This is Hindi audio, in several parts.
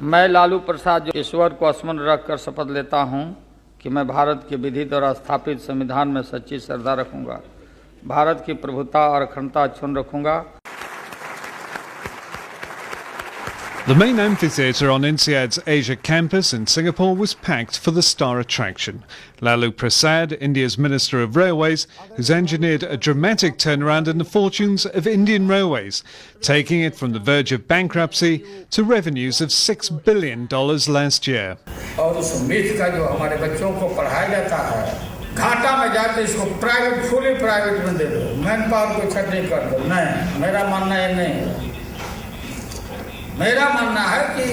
मैं लालू प्रसाद जो ईश्वर को स्मरण रखकर शपथ लेता हूं कि मैं भारत के विधि द्वारा स्थापित संविधान में सच्ची श्रद्धा रखूंगा, भारत की प्रभुता और अखंडता अक्षुण्ण रखूंगा। The main amphitheatre on INSEAD's Asia campus in Singapore was packed for the star attraction. Lalu Prasad, India's Minister of Railways, who's engineered a dramatic turnaround in the fortunes of Indian Railways, taking it from the verge of bankruptcy to revenues of $6 billion last year. और उस मीथ का जो हमारे बच्चों को पढ़ाया जाता है, घाटा में जाके इसको प्राइवेट, फुली प्राइवेट में दे दो, मैन पावर को छटनी कर दो। नहीं, मेरा मानना ये नहीं है। मेरा मानना है कि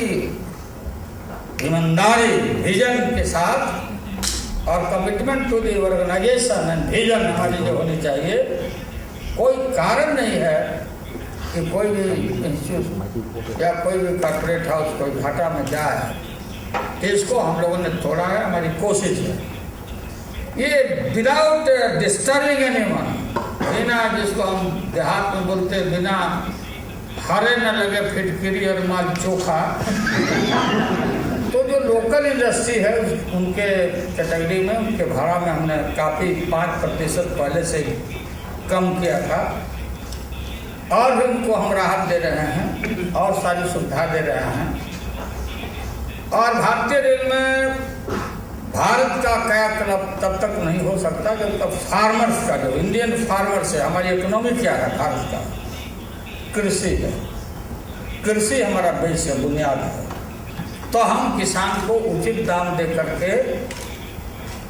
ईमानदारी, विजन के साथ और commitment to the organisation and vision हमारी जो होनी चाहिए। कोई कारण नहीं है कि कोई भी इंस्टीट्यूट या कोई भी कॉर्पोरेट हाउस कोई घाटा में जाए। इसको हम लोगों ने तोड़ा है, हमारी कोशिश है। ये विदाउट डिस्टर्बिंग एनीवन, बिना, जिसको हम देहात में बोलते हैं, बिना हरे न लगे फिटकिरी और माल चोखा। तो जो लोकल इंडस्ट्री है उनके कैटेगरी में, उनके भाड़ा में हमने काफ़ी 5% पहले से कम किया था, और भी उनको हम राहत दे रहे हैं और सारी सुविधा दे रहे हैं। और भारतीय रेल में भारत का कायाकल्प तब तक नहीं हो सकता जब तक फार्मर्स का, जो इंडियन फार्मर्स है, हमारी इकोनॉमी क्या है भारत का, कृषि है। कृषि हमारा बेस है, बुनियाद है। तो हम किसान को उचित दाम दे करके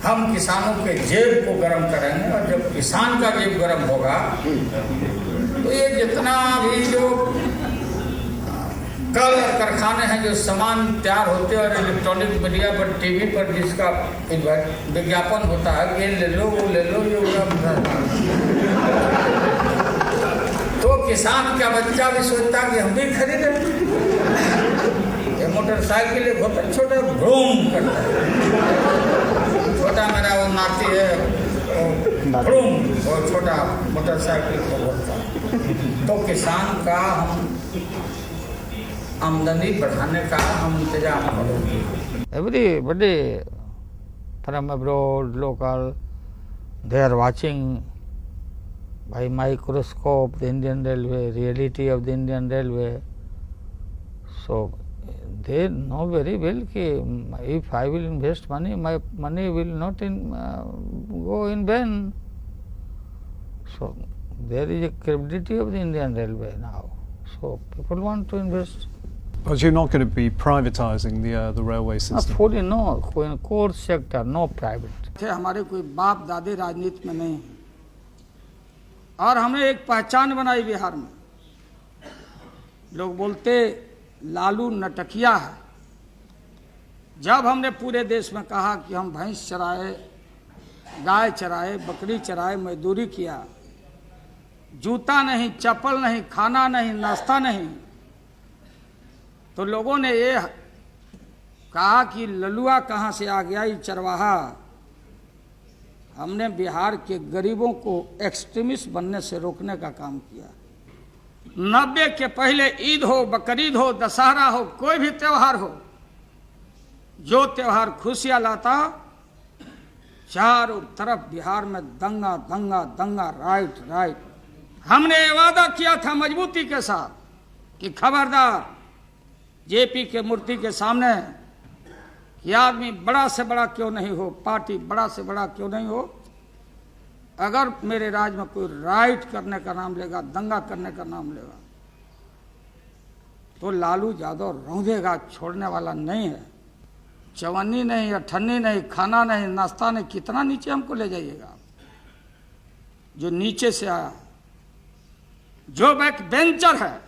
हम किसानों के जेब को गर्म करेंगे, और जब किसान का जेब गर्म होगा तो ये जितना भी जो कल कारखाने हैं, जो सामान तैयार होते हैं और इलेक्ट्रॉनिक मीडिया पर, टीवी पर जिसका विज्ञापन होता है, ये ले लो, वो ले लो, तो किसान का बच्चा भी सोचता कि हम भी खरीदें। ये मोटरसाइकिल एक होता है छोटा, भ्रूम करता है। छोटा मेरा वो नाती है, भ्रूम, वो छोटा मोटरसाइकिल को बोलता है। तो किसान का हम आमदनी बढ़ाने का हम इंतजाम करेंगे। Everybody from abroad, local, they are watching by microscope the Indian Railway, reality of the Indian Railway. So they know very well that if I will invest money, my money will not go in vain. So there is a credibility of the Indian Railway now. So people want to invest. But you're not going to be privatising the railway system? Fully no, in core sector, no private. हमारे कोई बाप दादे राजनीति में नहीं, और हमने एक पहचान बनाई बिहार में। लोग बोलते लालू नटकिया है। जब हमने पूरे देश में कहा कि हम भैंस चराए, गाय चराए, बकरी चराए, मजदूरी किया, जूता नहीं, चप्पल नहीं, खाना नहीं, नाश्ता नहीं, तो लोगों ने ये कहा कि ललुआ कहाँ से आ गया ये चरवाहा। हमने बिहार के गरीबों को एक्सट्रीमिस्ट बनने से रोकने का काम किया। 90 के पहले ईद हो, बकरीद हो, दशहरा हो, कोई भी त्यौहार हो, जो त्यौहार खुशियां लाता, चारों तरफ बिहार में दंगा दंगा दंगा, राइट राइट। हमने वादा किया था मजबूती के साथ कि खबरदार जेपी के मूर्ति के सामने कि आदमी बड़ा से बड़ा क्यों नहीं हो, पार्टी बड़ा से बड़ा क्यों नहीं हो, अगर मेरे राज में कोई राइट करने का नाम लेगा, दंगा करने का नाम लेगा, तो लालू यादव रौंदेगा, छोड़ने वाला नहीं है। चवन्नी नहीं, अठन्नी नहीं, खाना नहीं, नाश्ता नहीं, कितना नीचे हमको ले जाइएगा। जो नीचे से आया, जो बैक बेंचर है,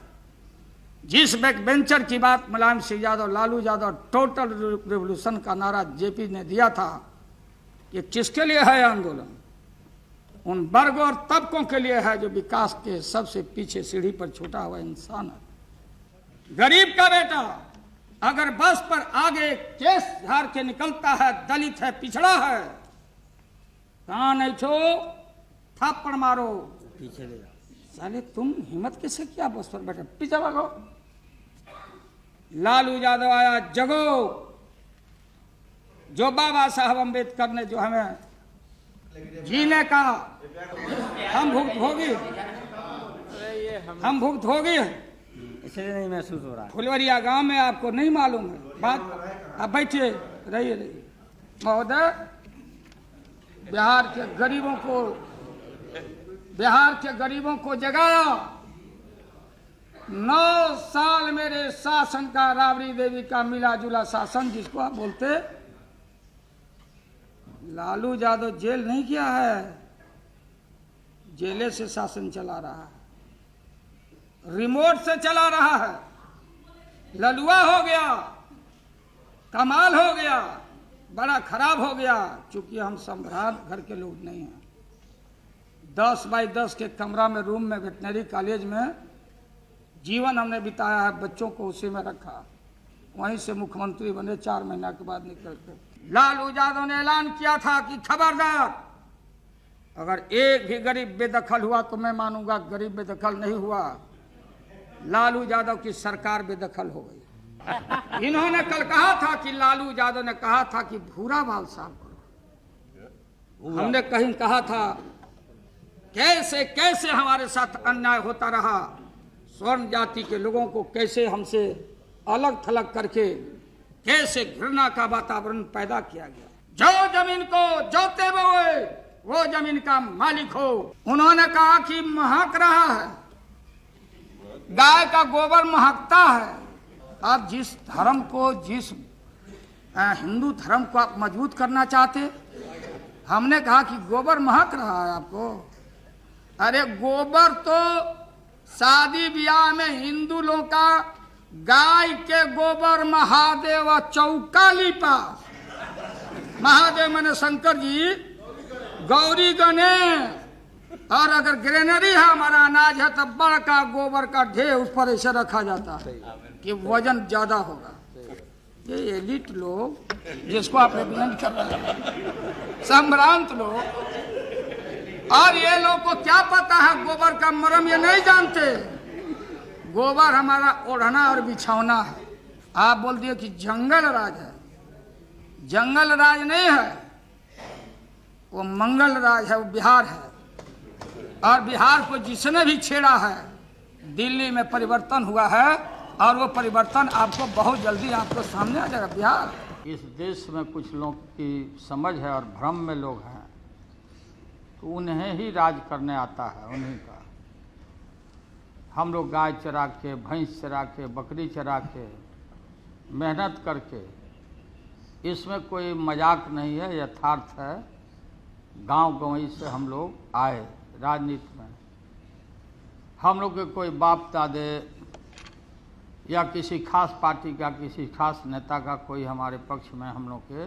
जिस बैक बेंचर की बात मुलायम सिंह यादव, लालू यादव, टोटल रिवोल्यूशन का नारा जेपी ने दिया था, ये किसके लिए है आंदोलन? उन वर्गों और तबकों के लिए है जो विकास के सबसे पीछे सीढ़ी पर छूटा हुआ इंसान है। गरीब का बेटा अगर बस पर आगे केस झाड़ के निकलता है, दलित है, पिछड़ा है, कहाँ नहीं छो, थप्पड़ मारो, पीछे ले जाओ। साले तुम हिम्मत कैसे किया बस पर बैठे, पीछे भागो। लालू यादव आया, जगो, जो बाबा साहब अम्बेडकर ने जो हमें जीने का हम भुक्तभोगी हैं, इसलिए नहीं महसूस हो रहा। फुलवरिया गांव में आपको नहीं मालूम है बात। आप बैठिए, रहिए महोदय। बिहार के गरीबों को जगाया। 9 साल मेरे शासन का, राबड़ी देवी का मिला जुला शासन, जिसको आप बोलते। लालू यादव जेल नहीं किया है, जेले से शासन चला रहा है, रिमोट से चला रहा है। ललुआ हो गया, कमाल हो गया, बड़ा खराब हो गया। चूंकि हम सम्राट घर के लोग नहीं हैं। 10 बाई 10 के कमरा में, रूम में, वेटनरी कॉलेज में जीवन हमने बिताया है। बच्चों को उसी में रखा, वहीं से मुख्यमंत्री बने 4 महीना के बाद निकल कर। लालू यादव ने ऐलान किया था कि खबरदार, अगर एक भी गरीब बेदखल हुआ तो मैं मानूंगा गरीब बेदखल नहीं हुआ। लालू यादव की सरकार बेदखल हो गई। इन्होंने कल कहा था कि लालू यादव ने कहा था कि भूरा बाल साफ करो। हमने कहीं कहा था कैसे कैसे हमारे साथ अन्याय होता रहा, स्वर्ण जाति के लोगों को कैसे हमसे अलग थलग करके कैसे घृणा का वातावरण पैदा किया गया। जो जमीन को जोते बोए वो जमीन का मालिक हो। उन्होंने कहा कि महक रहा है, गाय का गोबर महकता है। आप जिस धर्म को, जिस हिंदू धर्म को आप मजबूत करना चाहते, हमने कहा कि गोबर महक रहा है आपको। अरे गोबर तो शादी ब्याह में हिंदू लोगों का, गाय के गोबर महादेव चौका लिपा। महादेव मैंने शंकर जी, गौरी गणेश। और अगर ग्रेनरी है, हमारा अनाज है, तब बड़का गोबर का ढेर उस पर ऐसे रखा जाता है कि वजन ज्यादा होगा। ये एलिट लोग जिसको आप रिप्रेजेंट कर रहे हैं, संभ्रांत लोग, और ये लोग को क्या पता है गोबर का मरम, ये नहीं जानते। गोबर हमारा ओढ़ना और बिछौना है। आप बोल दिए कि जंगल राज है, जंगल राज नहीं है, वो मंगल राज है, वो बिहार है। और बिहार को जिसने भी छेड़ा है, दिल्ली में परिवर्तन हुआ है, और वो परिवर्तन आपको बहुत जल्दी आपको सामने आ जाएगा। बिहार, इस देश में कुछ लोग की समझ है और भ्रम में लोग हैं, तो उन्हें ही राज करने आता है, उन्हीं का। हम लोग गाय चरा के, भैंस चरा के, बकरी चरा के, मेहनत करके, इसमें कोई मजाक नहीं है, यथार्थ है। गांव गंवई से हम लोग आए राजनीति में। हम लोग के कोई बाप दादे या किसी खास पार्टी का, किसी खास नेता का कोई हमारे पक्ष में हम लोग के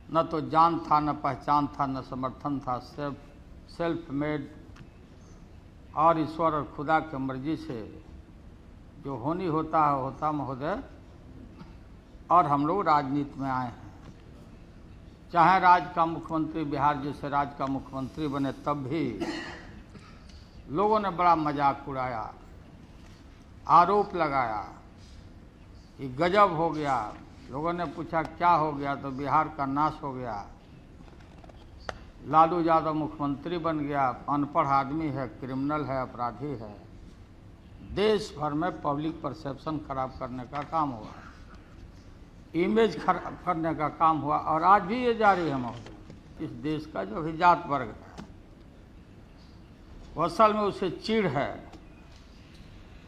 न तो जान था, न पहचान था, न समर्थन था। सेल्फ मेड, और ईश्वर और खुदा की मर्जी से जो होनी होता है होता महोदय। और हम लोग राजनीति में आए हैं। चाहे राज्य का मुख्यमंत्री, बिहार जैसे राज्य का मुख्यमंत्री बने, तब भी लोगों ने बड़ा मजाक उड़ाया, आरोप लगाया कि गजब हो गया। लोगों ने पूछा क्या हो गया, तो बिहार का नाश हो गया, लालू यादव मुख्यमंत्री बन गया, अनपढ़ आदमी है, क्रिमिनल है, अपराधी है। देश भर में पब्लिक परसेप्शन खराब करने का काम हुआ, इमेज खराब करने का काम हुआ, और आज भी ये जारी है महोदय। इस देश का जो भी जात वर्ग है, वो असल में उसे चिढ़ है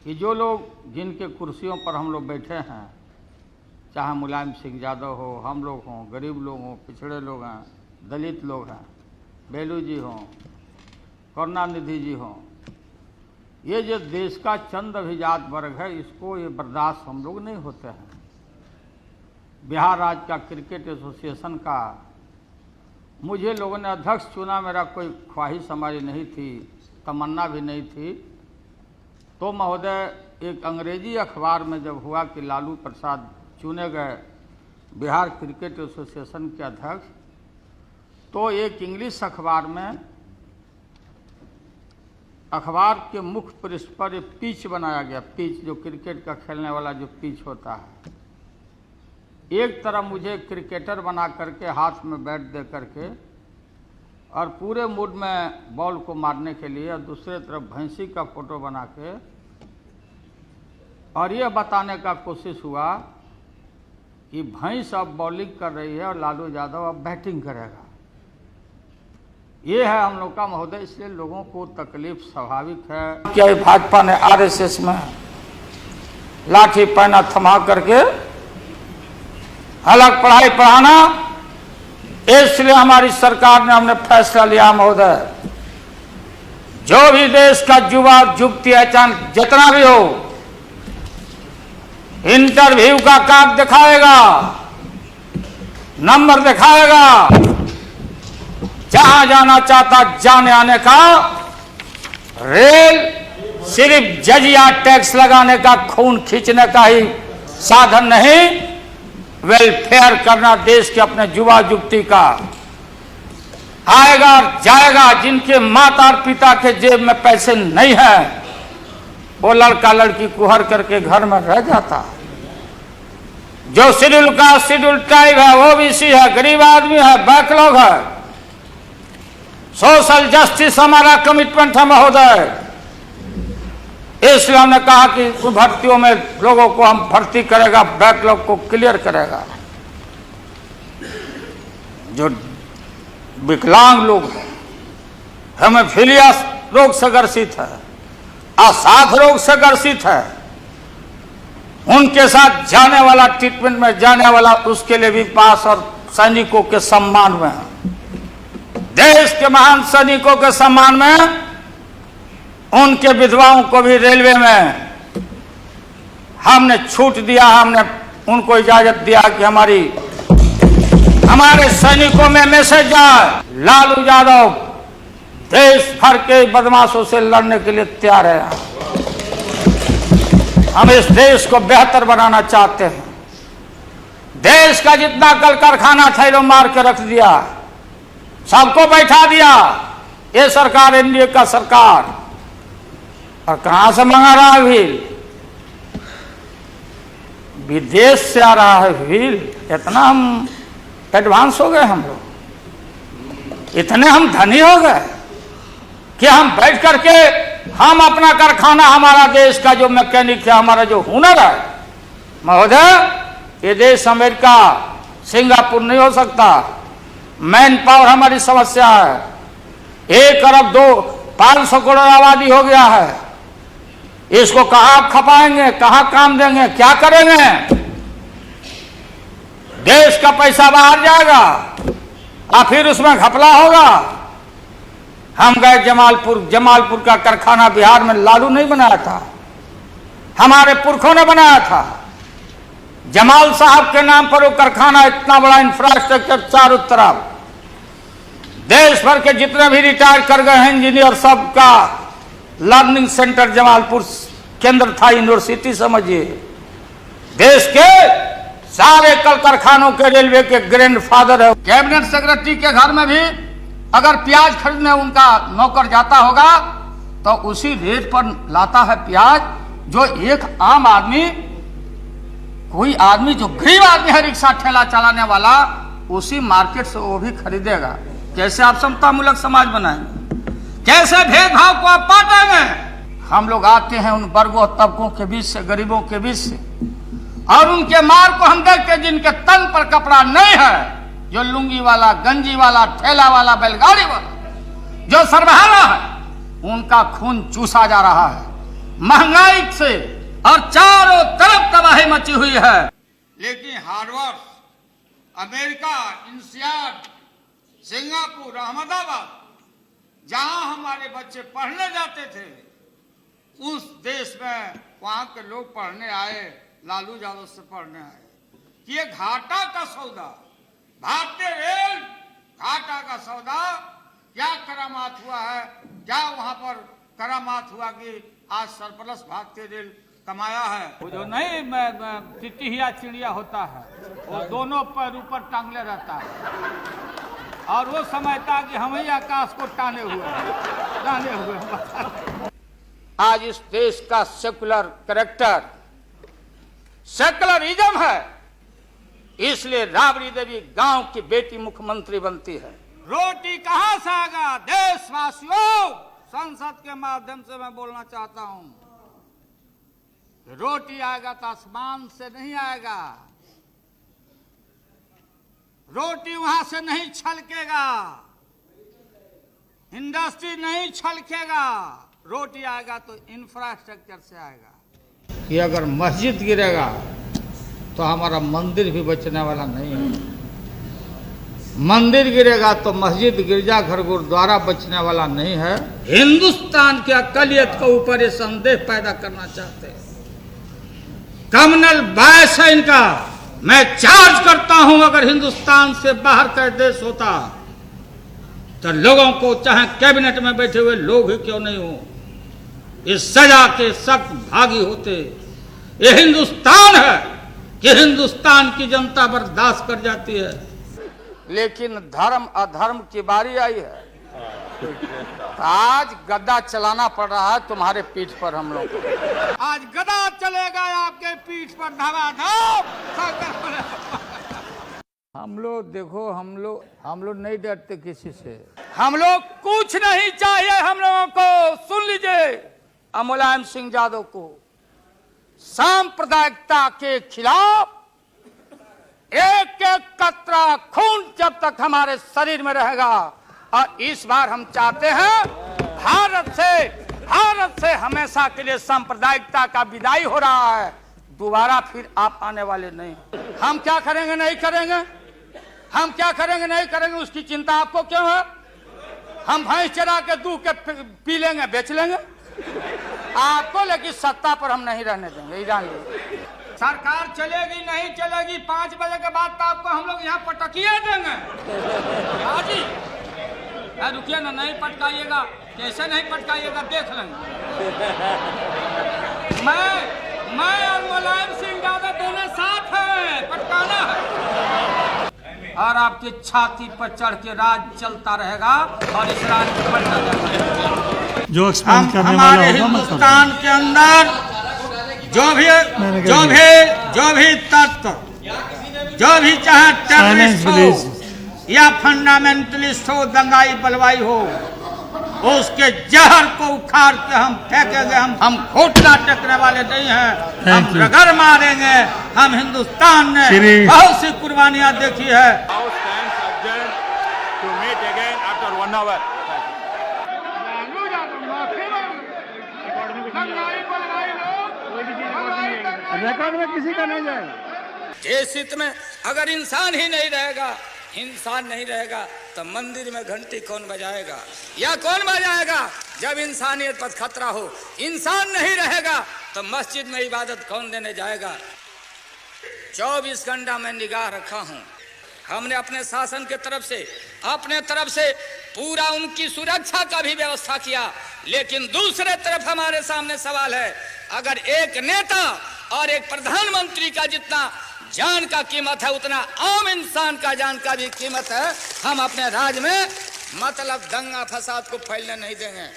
कि जो लोग, जिनके कुर्सियों पर हम लोग बैठे हैं, चाहे मुलायम सिंह यादव हो, हम लोग हों, गरीब लोग हों, पिछड़े लोग हैं, दलित लोग हैं, बेलू जी हों, करुणानिधि जी हों, ये जो देश का चंद अभिजात वर्ग है, इसको ये बर्दाश्त हम लोग नहीं होते हैं। बिहार राज्य का क्रिकेट एसोसिएशन का मुझे लोगों ने अध्यक्ष चुना, मेरा कोई ख्वाहिश हमारी नहीं थी, तमन्ना भी नहीं थी। तो महोदय एक अंग्रेजी अखबार में जब हुआ कि लालू प्रसाद चुने गए बिहार क्रिकेट एसोसिएशन के अध्यक्ष, तो एक इंग्लिश अखबार में अखबार के मुख्य पृष्ठ पर एक पिच बनाया गया, पिच जो क्रिकेट का खेलने वाला जो पिच होता है। एक तरफ मुझे क्रिकेटर बना करके हाथ में बैट दे करके और पूरे मूड में बॉल को मारने के लिए, और दूसरे तरफ भैंसी का फोटो बना के और ये बताने का कोशिश हुआ कि भैंस अब बॉलिंग कर रही है और लालू यादव अब बैटिंग करेगा। ये है हम लोग का महोदय, इसलिए लोगों को तकलीफ स्वाभाविक है। क्या भाजपा ने आरएसएस में लाठी पहना थमा करके अलग पढ़ाई पढ़ाना, इसलिए हमारी सरकार ने हमने फैसला लिया महोदय, जो भी देश का युवा युवती अचानक जितना भी हो, इंटरव्यू का कार्ड दिखाएगा, नंबर दिखाएगा, जहां जाना चाहता जाने आने का, रेल सिर्फ जजिया टैक्स लगाने का, खून खींचने का ही साधन नहीं, वेलफेयर करना देश के अपने युवा युवती का आएगा और जाएगा। जिनके माता और पिता के जेब में पैसे नहीं है, वो लड़का लड़की कुहर करके घर में रह जाता। जो शेड्यूल कास्ट शेड्यूल ट्राइब है, ओबीसी है, गरीब आदमी है, बैकलॉग है, सोशल जस्टिस हमारा कमिटमेंट है महोदय। इसलिए हमने कहा कि भर्तियों में लोगों को हम भर्ती करेगा, बैकलॉग को क्लियर करेगा। जो विकलांग लोग हैं, हेमोफीलिया रोग से ग्रसित है, असाध रोग से ग्रसित है, उनके साथ जाने वाला, ट्रीटमेंट में जाने वाला, उसके लिए भी पास और सैनिकों के सम्मान में, देश के महान सैनिकों के सम्मान में, उनके विधवाओं को भी रेलवे में हमने छूट दिया। हमने उनको इजाजत दिया कि हमारे सैनिकों में मैसेज जाए, लालू यादव देश भर के बदमाशों से लड़ने के लिए तैयार है। हम इस देश को बेहतर बनाना चाहते हैं। देश का जितना कल कारखाना था, वो मार के रख दिया, सबको बैठा दिया। ये सरकार एनडीए का सरकार, और कहां से मंगा रहा है व्हील? विदेश से आ रहा है व्हील। इतना हम एडवांस हो गए, हम लोग इतने हम धनी हो गए कि हम बैठ करके हम अपना कारखाना, हमारा देश का जो मैकेनिक है, हमारा जो हुनर है महोदय, ये देश अमेरिका सिंगापुर नहीं हो सकता। मैन पावर हमारी समस्या है। 1 अरब 500 करोड़ आबादी हो गया है। इसको कहां खपाएंगे, कहां काम देंगे, क्या करेंगे? देश का पैसा बाहर जाएगा और फिर उसमें घपला होगा। हम गए जमालपुर का कारखाना बिहार में लालू नहीं बनाया था, हमारे पुरखों ने बनाया था। जमाल साहब के नाम पर वो कारखाना, इतना बड़ा इंफ्रास्ट्रक्चर चारों तरफ, देश भर के जितने भी रिटायर कर गए हैं इंजीनियर, सबका लर्निंग सेंटर जमालपुर केंद्र था, यूनिवर्सिटी समझिए। देश के सारे कल कारखानों के रेलवे के ग्रैंडफादर है। कैबिनेट सेक्रेटरी के घर में भी अगर प्याज खरीदने उनका नौकर जाता होगा तो उसी रेट पर लाता है प्याज, जो एक आम आदमी, कोई आदमी जो गरीब आदमी है, रिक्शा ठेला चलाने वाला, उसी मार्केट से वो भी खरीदेगा। कैसे आप समतामूलक समाज बनाएंगे? कैसे भेदभाव को आप पाटेंगे? हम लोग आते हैं उन वर्गों तबकों के बीच से, गरीबों के बीच से, और उनके मार को हम देखते हैं जिनके तन पर कपड़ा नहीं है, जो लुंगी वाला, गंजी वाला, ठेला वाला, बैलगाड़ी वाला, जो सर्वहारा है, उनका खून चूसा जा रहा है महंगाई से, और चारों तरफ तबाही मची हुई है। लेकिन हार्वर्ड, अमेरिका, इंसियाड, सिंगापुर, अहमदाबाद, जहां हमारे बच्चे पढ़ने जाते थे, उस देश में वहां के लोग पढ़ने आए, लालू यादव से पढ़ने आए। ये घाटा का सौदा, भारतीय रेल घाटा का सौदा, क्या करामात हुआ है? क्या वहां पर करामात हुआ कि आज सरप्लस भारतीय रेल कमाया है? वो जो नहीं तितिया चिड़िया होता है, वो दोनों पैर ऊपर टांगले रहता है और वो समझता कि हम ही आकाश को टाने हुए आज इस देश का सेकुलर कैरेक्टर सेकुलरिज्म है, इसलिए राबड़ी देवी गांव की बेटी मुख्यमंत्री बनती है। रोटी कहां से आएगा? देशवासियों, संसद के माध्यम से मैं बोलना चाहता हूं, रोटी आएगा तो आसमान से नहीं आएगा, रोटी वहां से नहीं छलकेगा, इंडस्ट्री नहीं छलकेगा, रोटी आएगा तो इंफ्रास्ट्रक्चर से आएगा। कि अगर मस्जिद गिरेगा तो हमारा मंदिर भी बचने वाला नहीं है, मंदिर गिरेगा तो मस्जिद, गिरजाघर, गुरुद्वारा बचने वाला नहीं है। हिंदुस्तान की अकलियत के ऊपर ये संदेह पैदा करना चाहते हैं। कम्युनल बायस है इनका। मैं चार्ज करता हूं, अगर हिंदुस्तान से बाहर का देश होता तो लोगों को, चाहे कैबिनेट में बैठे हुए लोग ही क्यों नहीं हो, इस सजा के सख्त भागी होते। ये हिंदुस्तान है कि हिंदुस्तान की जनता बर्दाश्त कर जाती है, लेकिन धर्म अधर्म की बारी आई है। आज गद्दा चलाना पड़ रहा है तुम्हारे पीठ पर हम लोग को। आज गद्दा चलेगा आपके पीठ पर धमाधम। हम लोग देखो, हम लोग नहीं डरते किसी से, हम लोग कुछ नहीं चाहिए हम लोगों को। सुन लीजिए, मुलायम सिंह यादव को सांप्रदायिकता के खिलाफ एक एक कतरा खून जब तक हमारे शरीर में रहेगा, और इस बार हम चाहते हैं भारत से हमेशा के लिए सांप्रदायिकता का विदाई हो रहा है। दोबारा फिर आप आने वाले नहीं। हम क्या करेंगे नहीं करेंगे, हम क्या करेंगे नहीं करेंगे, उसकी चिंता आपको क्यों है? हम भैंस चरा के दूध के पी लेंगे, बेच लेंगे आपको, लेकिन सत्ता पर हम नहीं रहने देंगे। सरकार चलेगी नहीं चलेगी, 5 बजे के बाद तो आपको हम लोग यहाँ पटकिए देंगे। हाजी रुकिए ना, नहीं पटकाइएगा। कैसे नहीं पटकाइएगा देख लेंगे। मैं और मुलायम सिंह यादव दोनों साथ हैं, पटकाना है। और आपकी छाती पर चढ़ के राज चलता रहेगा और इस राज को बढ़ना जाएगा। जो हमारे हिंदुस्तान के अंदर जो भी तत्व, जो भी चाहे टेररिस्ट हो या फंडामेंटलिस्ट हो, दंगाई बलवाई हो, उसके जहर को उखाड़ के हम फेंकेंगे। हम घोटना टेकने वाले नहीं हैं, हम रगड़ मारेंगे। हम हिंदुस्तान ने बहुत सी कुर्बानियां देखी है। रिकॉर्ड में किसी का नहीं जाएगा। देश हित में अगर इंसान ही नहीं रहेगा, इंसान नहीं रहेगा, तो मंदिर में घंटी कौन बजाएगा या कौन बजाएगा? जब इंसानियत पर खतरा हो, इंसान नहीं रहेगा तो मस्जिद में इबादत कौन देने जाएगा? 24 घंटा में निगाह रखा हूं। हमने अपने शासन के अपने तरफ से पूरा उनकी सुरक्षा का भी व्यवस्था किया, लेकिन दूसरे तरफ हमारे सामने सवाल है, अगर एक नेता और एक प्रधानमंत्री का जितना जान का कीमत है, उतना आम इंसान का जान का भी कीमत है। हम अपने राज्य में मतलब दंगा फसाद को फैलने नहीं देंगे।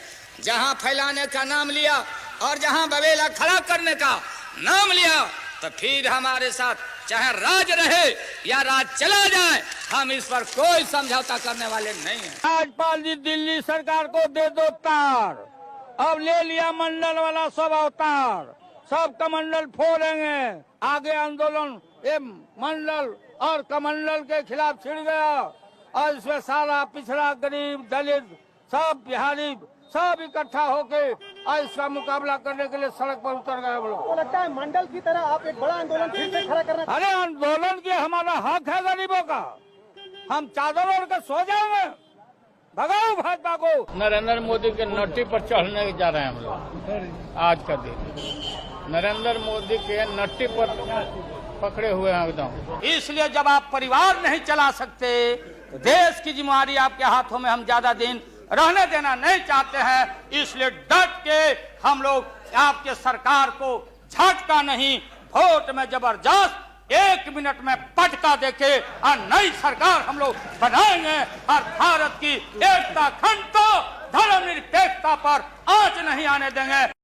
जहां फैलाने का नाम लिया और जहां बवेला खड़ा करने का नाम लिया, तो फिर हमारे साथ चाहे राज रहे या राज चला जाए, हम इस पर कोई समझौता करने वाले नहीं हैं। राज्यपाल जी दिल्ली सरकार को दे दो तार। अब ले लिया मंडल वाला सब अवतार, सब कमंडल फोड़ेंगे। आगे आंदोलन ये मंडल और कमंडल के खिलाफ छिड़ गया, और इसमें सारा पिछड़ा, गरीब, दलित, सब बिहारी सब इकट्ठा होके और इसका मुकाबला करने के लिए सड़क पर उतर गए हम लोग। तो लगता है मंडल की तरह आप एक बड़ा आंदोलन फिर से खड़ा करना। अरे आंदोलन की हमारा हक है गरीबों का। हम चादर ओढ़ कर सो जाएंगे, भगाओ भाजपा को। नरेंद्र मोदी के नट्टी पर चढ़ने जा रहे हैं हम लोग। आज का दिन नरेंद्र मोदी के नट्टी पर पकड़े हुए हैं एकदम। इसलिए जब आप परिवार नहीं चला सकते, देश की जिम्मेदारी आपके हाथों में हम ज्यादा दिन रहने देना नहीं चाहते हैं। इसलिए डट के हम लोग आपके सरकार को झटका नहीं, वोट में जबरदस्त 1 मिनट में पटका देके और नई सरकार हम लोग बनाएंगे, और भारत की एकता, अखंडता, धर्मनिरपेक्षता पर आंच नहीं आने देंगे।